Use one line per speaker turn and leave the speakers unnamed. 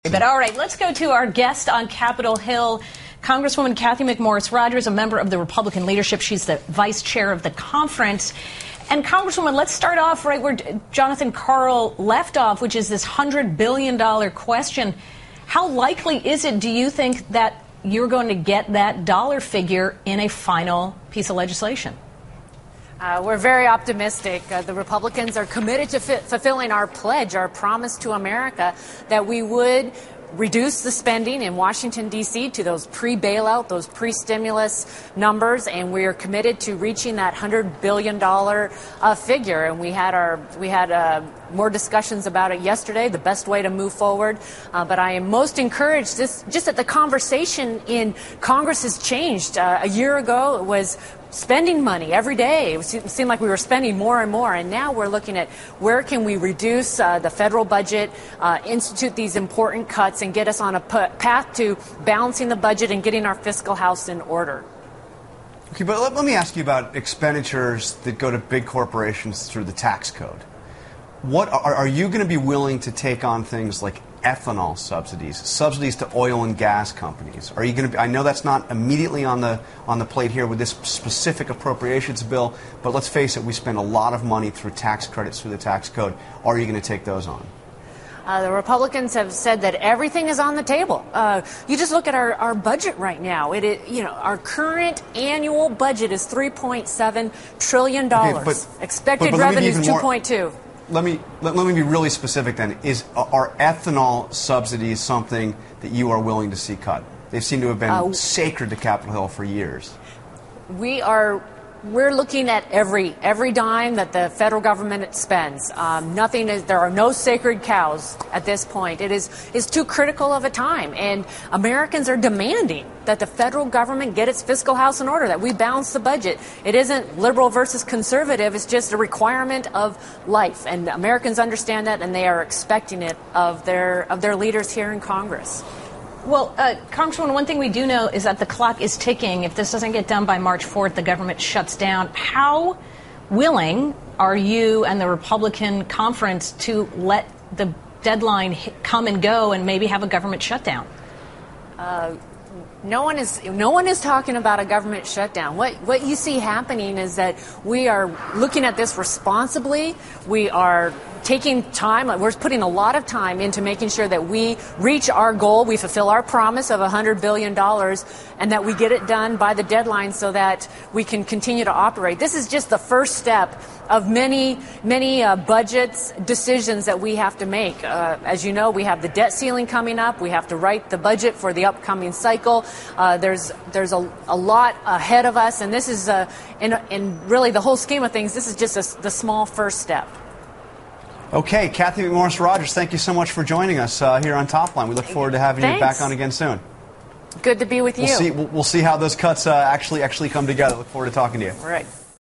But all right, let's go to our guest on Capitol Hill, Congresswoman Cathy McMorris. Rodgers, a member of the Republican leadership. She's the vice chair of the conference. And Congresswoman, let's start off right where Jonathan Karl left off, which is this $100 billion question. How likely is it, do you think, that you're going to get that dollar figure in a final piece of legislation?
We're very optimistic. The Republicans are committed to fulfilling our pledge, our promise to America, that we would reduce the spending in Washington, D.C. to those pre-bailout, those pre-stimulus numbers, and we are committed to reaching that $100 billion figure. And we had more discussions about it yesterday, the best way to move forward. But I am most encouraged just that the conversation in Congress has changed. A year ago, it was spending money every day. It seemed like we were spending more and more, and now we're looking at where can we reduce the federal budget, institute these important cuts, and get us on a path to balancing the budget and getting our fiscal house in order.
Okay, but let me ask you about expenditures that go to big corporations through the tax code. What are you going to be willing to take on things like ethanol subsidies to oil and gas companies? Are you going to be, I know that's not immediately on the plate here with this specific appropriations bill, but let's face it, we spend a lot of money through tax credits through the tax code. Are you going to take those on?
The Republicans have said that everything is on the table. You just look at our budget right now. Our current annual budget is $3.7 trillion. Okay, expected revenue is 2.2.
Let me be really specific then. Are ethanol subsidies something that you are willing to see cut? They seem to have been sacred to Capitol Hill for years. We're looking at every dime that the federal government spends. There are no sacred cows at this point. It's too critical of a time, and Americans are demanding that the federal government get its fiscal house in order, that we balance the budget. It isn't liberal versus conservative. It's just a requirement of life, and Americans understand that, and they are expecting it of their leaders here in Congress.
Well, Congresswoman, one thing we do know is that the clock is ticking. If this doesn't get done by March 4th, the government shuts down. How willing are you and the Republican conference to let the deadline come and go and maybe have a government shutdown?
No one is talking about a government shutdown. What you see happening is that we are looking at this responsibly. We are taking time. We're putting a lot of time into making sure that we reach our goal, we fulfill our promise of $100 billion, and that we get it done by the deadline so that we can continue to operate. This is just the first step of many budgets decisions that we have to make. As you know, we have the debt ceiling coming up. We have to write the budget for the upcoming cycle. There's a lot ahead of us, and this is in really the whole scheme of things, this is just the small first step.
Okay, Cathy McMorris Rodgers, thank you so much for joining us here on Top Line. We look forward to having you back on again soon.
Good to be with you.
We'll see how those cuts actually come together. Look forward to talking to you.
All right.